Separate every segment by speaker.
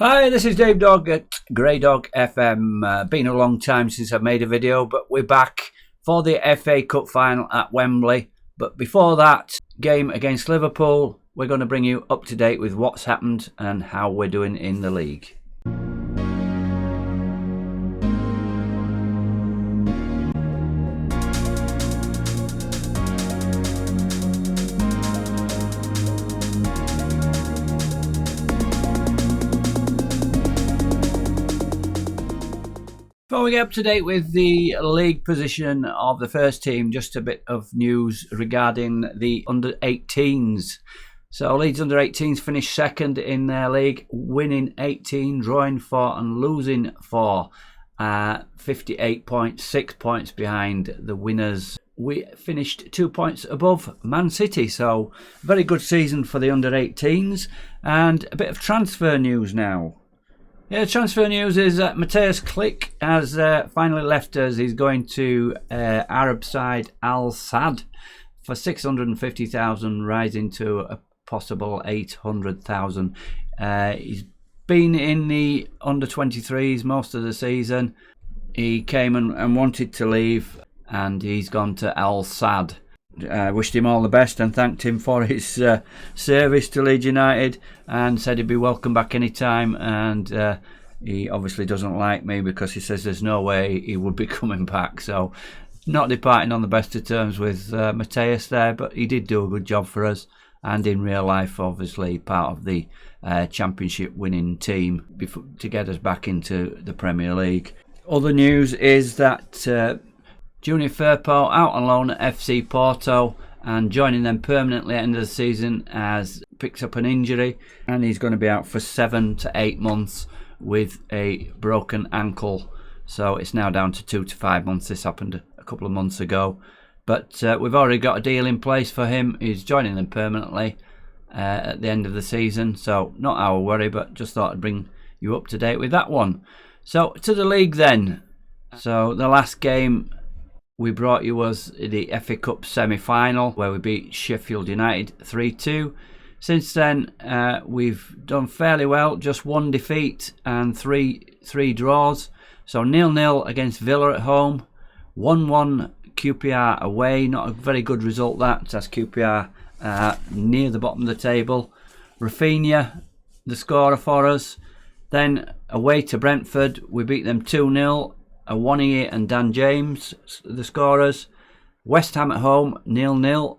Speaker 1: Hi, this is Dave Dog at Grey Dog FM. Been a long time since I've made a video, but we're back for the FA Cup final at Wembley. But before that game against Liverpool, we're going to bring you up to date with what's happened and how we're doing in the league. Before we get up to date with the league position of the first team, just a bit of news regarding the under-18s. So Leeds under-18s finished second in their league, winning 18, drawing 4 and losing 4. 58 points, 6 points behind the winners. We finished 2 points above Man City, so very good season for the under-18s. And a bit of transfer news now. Yeah, transfer news is that Matthias Klick has finally left us. He's going to Arab side Al Sadd for 650,000, rising to a possible 800,000. He's been in the under-23s most of the season. He came and wanted to leave, and he's gone to Al Sadd. Wished him all the best and thanked him for his service to Leeds United, and said he'd be welcome back anytime. And he obviously doesn't like me because he says there's no way he would be coming back. So not departing on the best of terms with Matthias there, but he did do a good job for us, and in real life obviously part of the championship winning team to get us back into the Premier League. Other news is that Junior Firpo out on loan at FC Porto, and joining them permanently at the end of the season, has picked up an injury and he's going to be out for 7 to 8 months with a broken ankle. So it's now down to 2 to 5 months. This happened a couple of months ago, but we've already got a deal in place for him. He's joining them permanently at the end of the season, so not our worry, but just thought I'd bring you up to date with that one. So to the league then. So the last game we brought you was the FA Cup semi-final, where we beat Sheffield United 3-2. Since then, we've done fairly well. Just one defeat and three draws. So 0-0 against Villa at home, 1-1 QPR away. Not a very good result that. That's QPR near the bottom of the table. Rafinha, the scorer for us. Then away to Brentford, we beat them 2-0. Awoniyi and Dan James, the scorers. West Ham at home, 0-0,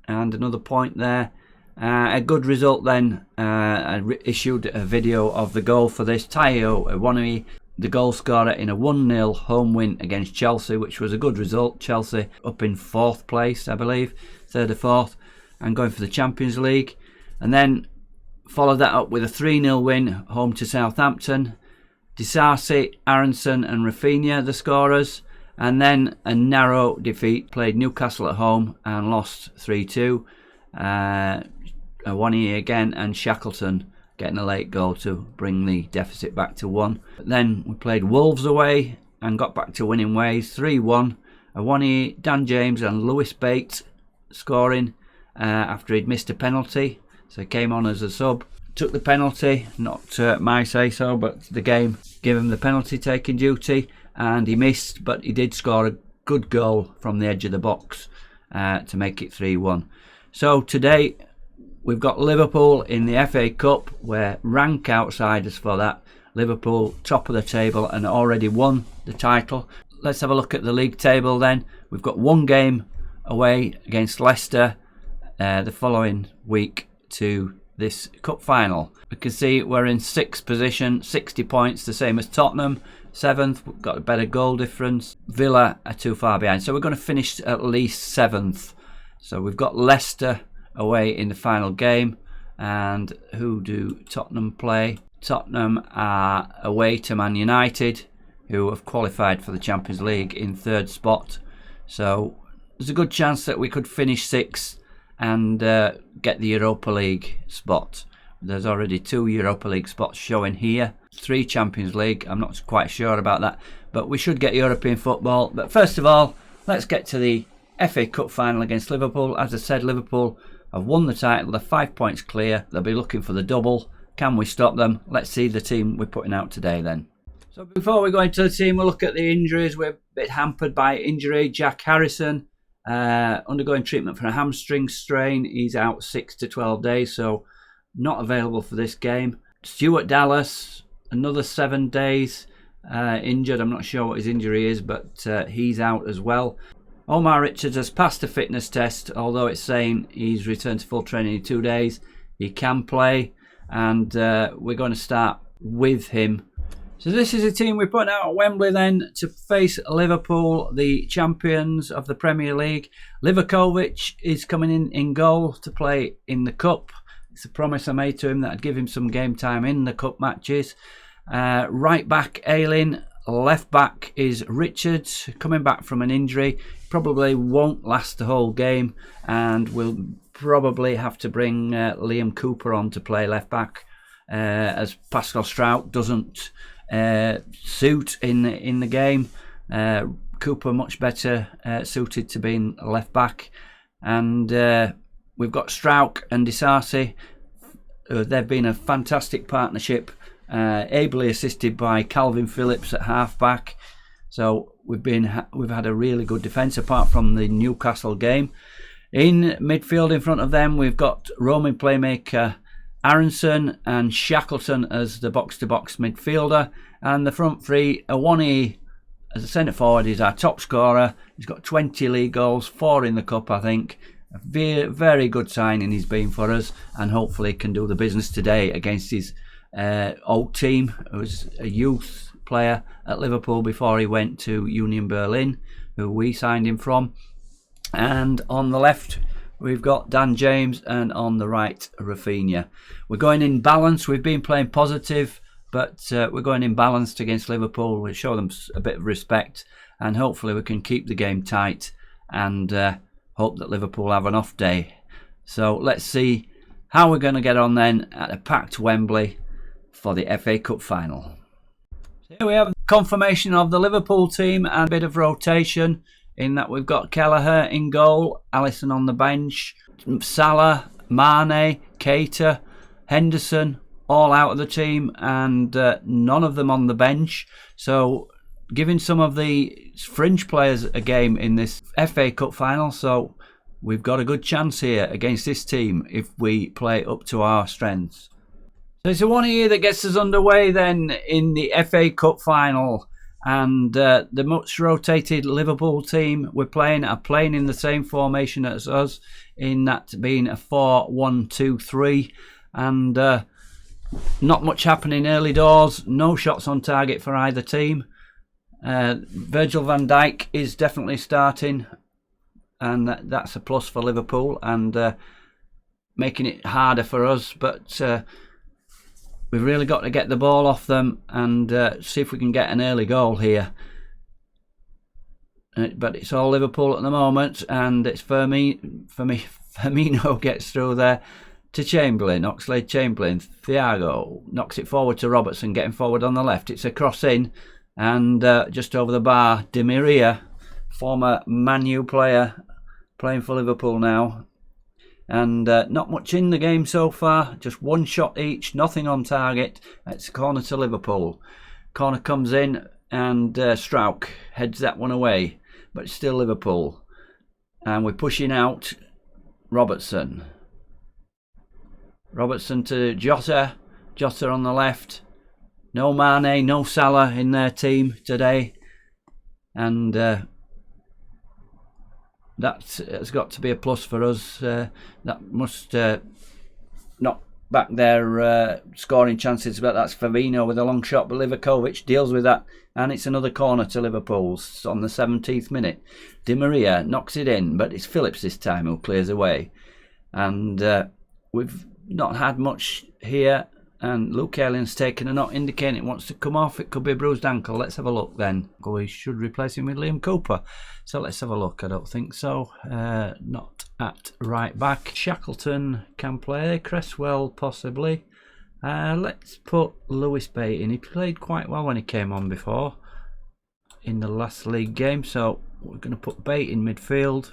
Speaker 1: and another point there. A good result then. I issued a video of the goal for this. Tayo Awoniyi, the goal scorer, in a 1-0 home win against Chelsea, which was a good result. Chelsea up in 4th place, I believe, 3rd or 4th, and going for the Champions League. And then followed that up with a 3-0 win home to Southampton. Disasi, Aronson and Rafinha, the scorers. And then a narrow defeat, played Newcastle at home and lost 3-2. Awoniyi again and Shackleton getting a late goal to bring the deficit back to 1. Then we played Wolves away and got back to winning ways, 3-1. Awoniyi, Dan James and Lewis Bates scoring after he'd missed a penalty. So he came on as a sub. Took the penalty, not my say-so, but the game gave him the penalty taking duty, and he missed, but he did score a good goal from the edge of the box to make it 3-1. So today we've got Liverpool in the FA Cup. We're rank outsiders for that. Liverpool top of the table and already won the title. Let's have a look at the league table then. We've got one game away against Leicester the following week to this cup final. We can see we're in 6th position, 60 points, the same as Tottenham. 7th, we've got a better goal difference. Villa are too far behind, so we're going to finish at least 7th. So we've got Leicester away in the final game. And who do Tottenham play? Tottenham are away to Man United, who have qualified for the Champions League in 3rd spot. So there's a good chance that we could finish 6th and get the Europa League spot. There's already 2 Europa League spots showing here. 3 Champions League, I'm not quite sure about that, but we should get European football. But first of all, let's get to the FA Cup final against Liverpool. As I said, Liverpool have won the title, they're 5 points clear. They'll be looking for the double. Can we stop them? Let's see the team we're putting out today then. So before we go into the team, we'll look at the injuries. We're a bit hampered by injury. Jack Harrison, undergoing treatment for a hamstring strain. He's out 6 to 12 days, so not available for this game. Stuart Dallas, another 7 days injured. I'm not sure what his injury is, but he's out as well. Omar Richards has passed the fitness test, although it's saying he's returned to full training in 2 days. He can play, and we're going to start with him. So this is a team we're putting out at Wembley then to face Liverpool, the champions of the Premier League. Livakovic is coming in goal to play in the Cup. It's a promise I made to him that I'd give him some game time in the Cup matches. Right back, Aylin. Left back is Richards, coming back from an injury. Probably won't last the whole game, and we'll probably have to bring Liam Cooper on to play left back, as Pascal Strout doesn't suit in the game. Cooper much better suited to being left back, and we've got Strouk and Disasi. They've been a fantastic partnership, ably assisted by Calvin Phillips at half back. So we've had a really good defence apart from the Newcastle game. In midfield, in front of them, we've got Roman playmaker Aronson and Shackleton as the box-to-box midfielder, and the front three, Awani as a centre forward is our top scorer. He's got 20 league goals, 4 in the Cup, I think. A very good signing he's been for us, and hopefully can do the business today against his old team, who was a youth player at Liverpool before he went to Union Berlin, who we signed him from. And on the left, we've got Dan James, and on the right, Rafinha. We're going in balance. We've been playing positive, but we're going in balanced against Liverpool. We'll show them a bit of respect, and hopefully we can keep the game tight and hope that Liverpool have an off day. So let's see how we're going to get on then at a packed Wembley for the FA Cup final. So here we have confirmation of the Liverpool team and a bit of rotation, in that we've got Kelleher in goal, Alisson on the bench, Salah, Mane, Keita, Henderson all out of the team, and none of them on the bench. So giving some of the fringe players a game in this FA Cup final. So we've got a good chance here against this team if we play up to our strengths. So it's the one here that gets us underway then in the FA Cup final. And the much rotated Liverpool team are playing in the same formation as us, in that being a 4-1-2-3, and not much happening early doors. No shots on target for either team. Virgil van Dijk is definitely starting, and that's a plus for Liverpool, and making it harder for us, but we've really got to get the ball off them and see if we can get an early goal here. But it's all Liverpool at the moment, and it's Firmino gets through there to Chamberlain, Oxlade-Chamberlain. Thiago knocks it forward to Robertson, getting forward on the left. It's a cross in, and just over the bar, Di Maria, former Man U player, playing for Liverpool now. And not much in the game so far, just one shot each, nothing on target. It's a corner to Liverpool. Corner comes in, and Strouk heads that one away, but it's still Liverpool. And we're pushing out Robertson. Robertson to Jota. Jota on the left. No Mane, no Salah in their team today. And that's got to be a plus for us. That must knock back their scoring chances, but that's Firmino with a long shot, but Livakovic deals with that, and it's another corner to Liverpool on the 17th minute. Di Maria knocks it in, but it's Phillips this time who clears away. And we've not had much here, and Luke Aylin's taken a knock, indicating it wants to come off. It could be a bruised ankle. Let's have a look then. We should replace him with Liam Cooper. So let's have a look. I don't think so. Not at right back. Shackleton can play. Cresswell possibly. Let's put Lewis Bate in. He played quite well when he came on before in the last league game. So we're going to put Bate in midfield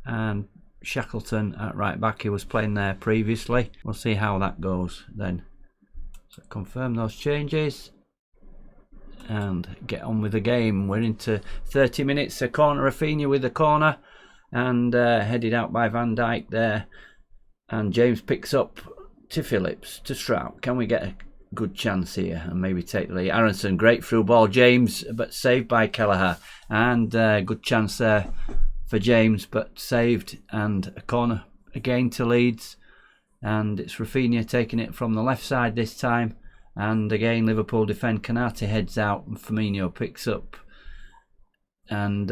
Speaker 1: and Shackleton at right back. He was playing there previously. We'll see how that goes then. So confirm those changes and get on with the game. We're into 30 minutes. A corner, Rafinha with the corner, and headed out by Van Dijk there. And James picks up to Phillips, to Strout. Can we get a good chance here and maybe take the lead? Aronson, great through ball, James, but saved by Kelleher. And good chance there for James, but saved. And a corner again to Leeds. And it's Rafinha taking it from the left side this time. And again, Liverpool defend. Konate heads out and Firmino picks up. And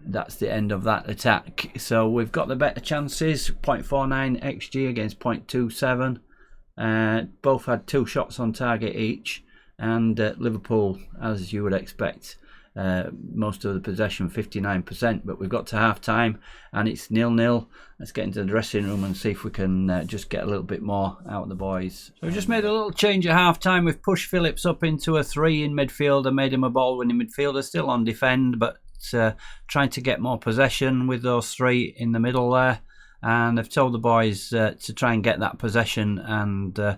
Speaker 1: that's the end of that attack. So we've got the better chances. 0.49 XG against 0.27. Both had 2 shots on target each. And Liverpool, as you would expect, most of the possession, 59%. But we've got to half time and it's 0-0. Let's get into the dressing room and see if we can just get a little bit more out of the boys. So we've just made a little change at half time. We've pushed Phillips up into a 3 in midfield and made him a ball winning midfielder, still on defend, but trying to get more possession with those 3 in the middle there. And I've told the boys to try and get that possession, and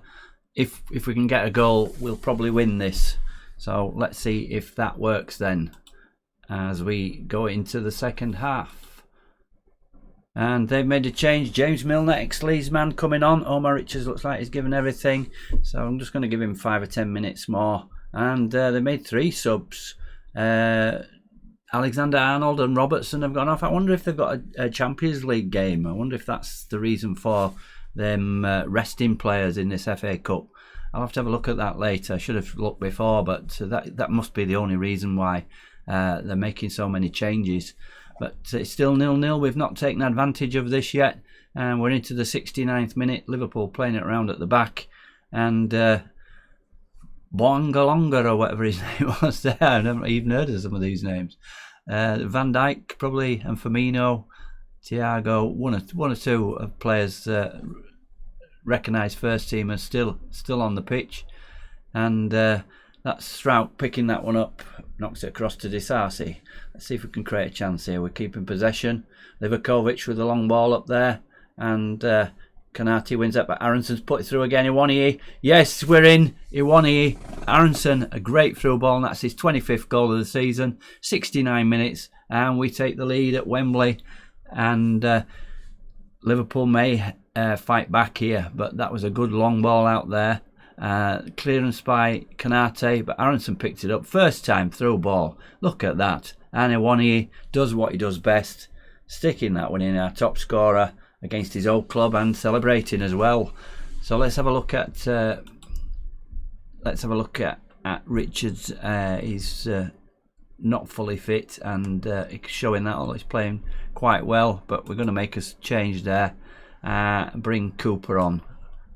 Speaker 1: if we can get a goal, we'll probably win this. So let's see if that works then as we go into the second half. And they've made a change. James Milner, ex-Leeds man, coming on. Omar Richards looks like he's given everything, so I'm just going to give him 5 or 10 minutes more. And they made 3 subs. Alexander-Arnold and Robertson have gone off. I wonder if they've got a Champions League game. I wonder if that's the reason for them resting players in this FA Cup. I'll have to have a look at that later. I should have looked before, but that must be the only reason why they're making so many changes. But it's still 0-0. We've not taken advantage of this yet. And we're into the 69th minute. Liverpool playing it around at the back. And Bongalonga or whatever his name was there. I've never even heard of some of these names. Van Dijk probably, and Firmino, Thiago, one or two of players recognised first team are still on the pitch. And that's Strout picking that one up, knocks it across to Disasi. Let's see if we can create a chance here. We're keeping possession. Livakovic with the long ball up there, and Konate wins it, but Aronson's put it through again. Iwaniyi, yes, we're in. Iwaniyi, Aronson, a great through ball, and that's his 25th goal of the season. 69 minutes, and we take the lead at Wembley. And Liverpool may fight back here, but that was a good long ball out there. Clearance by Konate, but Aronson picked it up. First time through ball. Look at that. And Iwaniyi does what he does best, sticking that one in, our top scorer against his old club, and celebrating as well. So let's have a look at Richards. He's not fully fit, and showing that, although he's playing quite well. But we're going to make a change there. Bring Cooper on.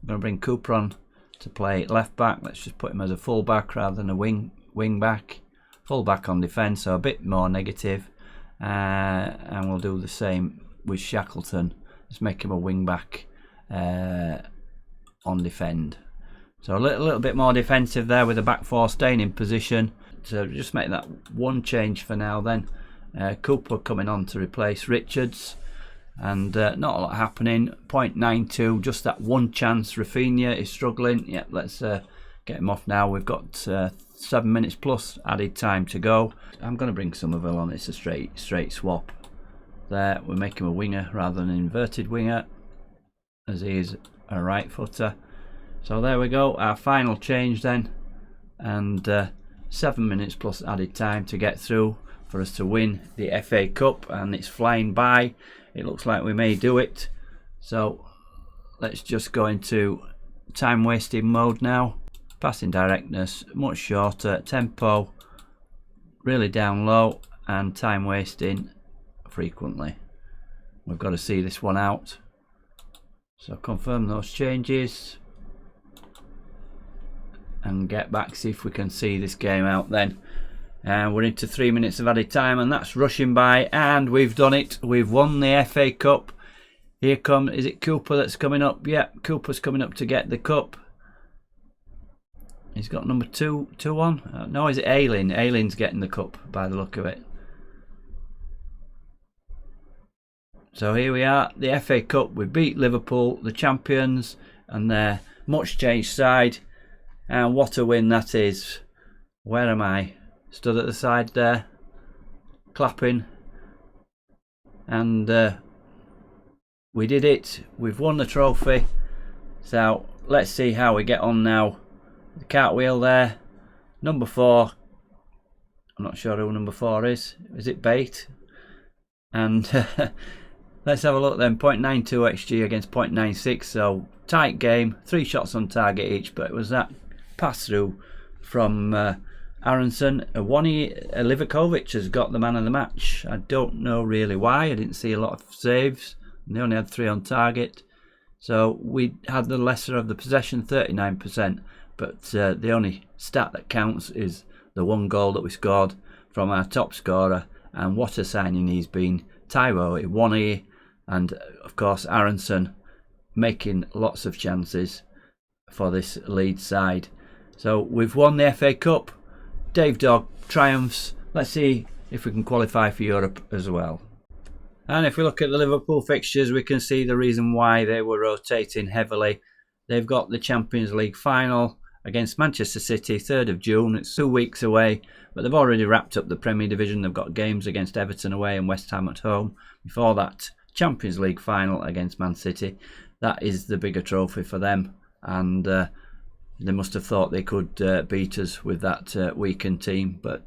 Speaker 1: I'm going to bring Cooper on to play left back. Let's just put him as a full back rather than a wing back. Full back on defence, so a bit more negative. And we'll do the same with Shackleton. Let's make him a wing back on defend. So a little bit more defensive there with the back four staying in position. So just make that one change for now then. Cooper coming on to replace Richards. And not a lot happening. 0.92, just that one chance. Rafinha is struggling. Yeah, let's get him off now. We've got 7 minutes plus added time to go. I'm going to bring Somerville on. It's a straight swap. There, we make him a winger rather than an inverted winger, as he is a right footer. So there we go, our final change then. And 7 minutes plus added time to get through for us to win the FA Cup. And it's flying by. It looks like we may do it. So let's just go into time wasting mode now. Passing directness much shorter, tempo really down low, and time wasting frequently. We've got to see this one out. So confirm those changes and get back, see if we can see this game out then. And we're into 3 minutes of added time, and that's rushing by, and we've done it. We've won the FA Cup. Here is it Cooper that's coming up? Yeah, Cooper's coming up to get the cup. He's got number 2 on. No, is it Ayling? Ayling's getting the cup by the look of it. So here we are, the FA Cup. We beat Liverpool, the champions, and their much changed side. And what a win that is. Where am I? Stood at the side there, clapping. And we did it. We've won the trophy. So let's see how we get on now. The cartwheel there. Number 4. I'm not sure who number 4 is. Is it Bate? And let's have a look then. 0.92 XG against 0.96. So tight game. 3 shots on target each. But it was that pass through from Aronson. Livakovic has got the man of the match. I don't know really why. I didn't see a lot of saves. They only had 3 on target. So we had the lesser of the possession, 39%. But the only stat that counts is the 1 goal that we scored from our top scorer. And what a signing he's been. Taiwo, Iwani, and of course Aronson making lots of chances for this Leeds side. So we've won the FA Cup. Dave Dog triumphs. Let's see if we can qualify for Europe as well. And if we look at the Liverpool fixtures, we can see the reason why they were rotating heavily. They've got the Champions League final against Manchester City, 3rd of June. It's 2 weeks away, but they've already wrapped up the Premier Division. They've got games against Everton away and West Ham at home. Before that, Champions League final against Man City. That is the bigger trophy for them. And they must have thought they could beat us with that weakened team. But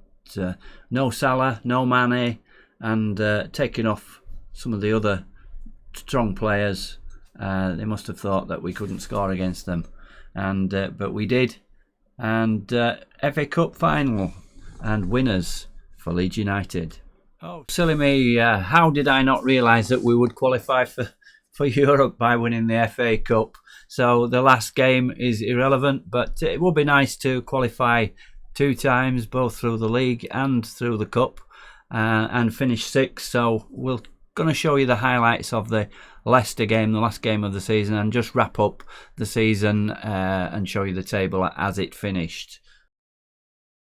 Speaker 1: no Salah, no Mane, and taking off some of the other strong players, they must have thought that we couldn't score against them. And but we did. And FA Cup final and winners for Leeds United. Oh, silly me. How did I not realise that we would qualify for Europe by winning the FA Cup? So the last game is irrelevant, but it would be nice to qualify 2 times, both through the league and through the cup, and finish 6th. So we're going to show you the highlights of the Leicester game, the last game of the season, and just wrap up the season and show you the table as it finished.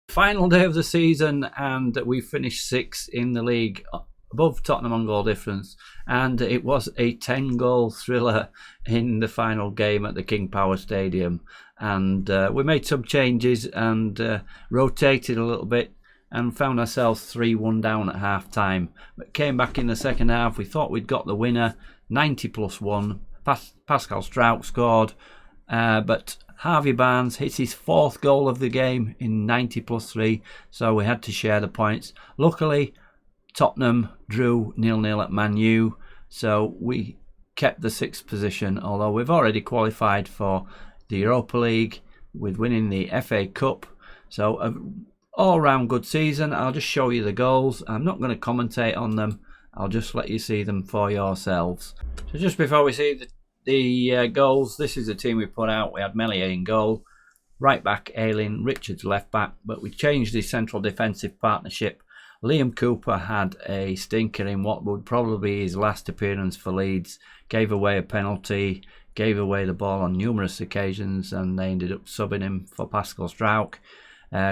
Speaker 1: Final day of the season, and we finished 6th in the league, above Tottenham on goal difference, and it was a 10-goal thriller in the final game at the King Power Stadium. And we made some changes and rotated a little bit and found ourselves 3-1 down at half time, but came back in the second half. We thought we'd got the winner, 90+1. Pascal Struijk scored, but Harvey Barnes hit his 4th goal of the game in 90+3, so we had to share the points. Luckily, Tottenham drew 0-0 at Man U, so we kept the 6th position, although we've already qualified for the Europa League with winning the FA Cup. So an all-round good season. I'll just show you the goals. I'm not going to commentate on them. I'll just let you see them for yourselves. So just before we see the goals, this is the team we put out. We had Meslier in goal, right back Ayling, Richards left back, but we changed the central defensive partnership. Liam Cooper had a stinker in what would probably be his last appearance for Leeds. Gave away a penalty, gave away the ball on numerous occasions, and they ended up subbing him for Pascal Struijk.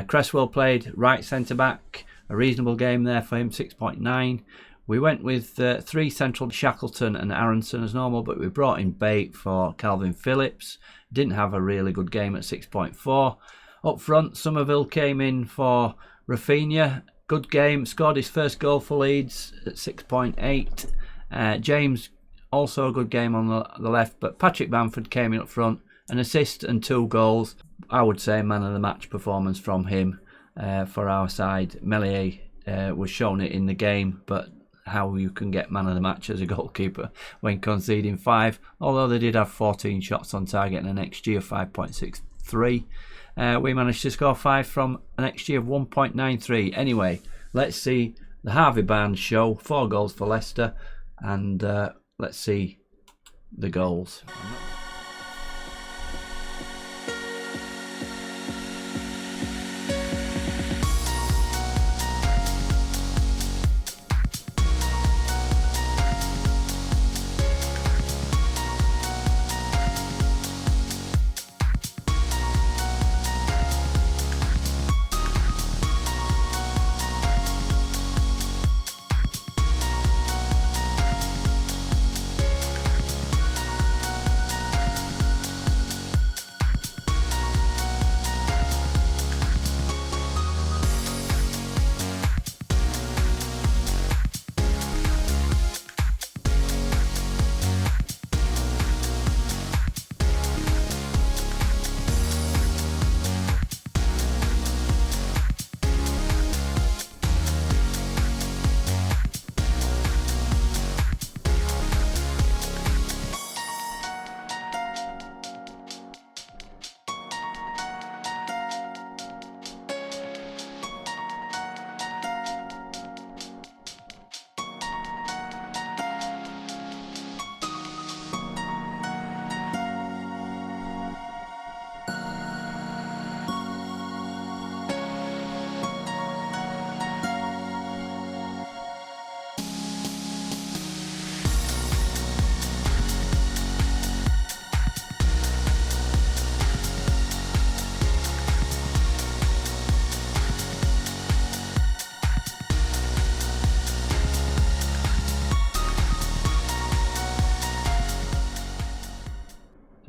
Speaker 1: Cresswell played right centre back, a reasonable game there for him, 6.9. We went with 3 central, Shackleton and Aronson as normal, but we brought in Bate for Calvin Phillips. Didn't have a really good game at 6.4. Up front, Somerville came in for Rafinha. Good game, scored his first goal for Leeds at 6.8. James, also a good game on the left, but Patrick Bamford came in up front, an assist and 2 goals. I would say man of the match performance from him for our side. Meslier was shown it in the game, but how you can get man of the match as a goalkeeper when conceding 5, although they did have 14 shots on target and an XG of 5.63. We managed to score 5 from an XG of 1.93. Anyway, let's see the Harvey Barnes show. 4 goals for Leicester, and let's see the goals.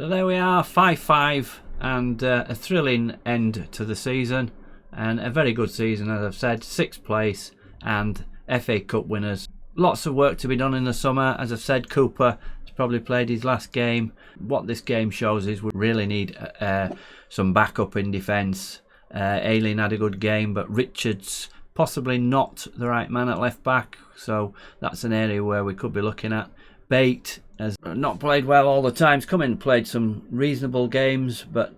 Speaker 1: there we are, 5-5, and a thrilling end to the season, and a very good season, as I've said. 6th place and FA Cup winners. Lots of work to be done in the summer. As I've said, Cooper has probably played his last game. What this game shows is we really need some backup in defence. Ayling had a good game, but Richards possibly not the right man at left back, so that's an area where we could be looking at. Bate has not played well all the time. He's come in and played some reasonable games, but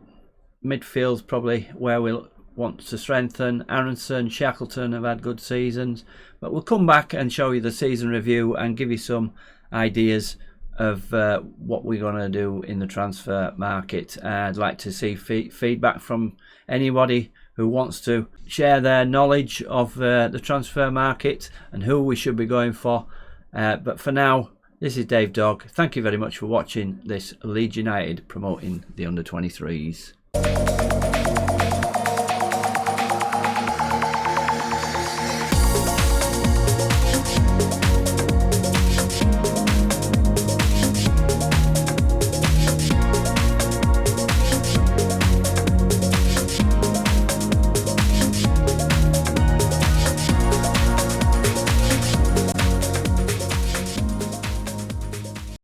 Speaker 1: midfield's probably where we'll want to strengthen. Aronson, Shackleton have had good seasons, but we'll come back and show you the season review and give you some ideas of what we're going to do in the transfer market. I'd like to see feedback from anybody who wants to share their knowledge of the transfer market and who we should be going for. But for now, this is Dave Dog. Thank you very much for watching this Leeds United promoting the under-23s.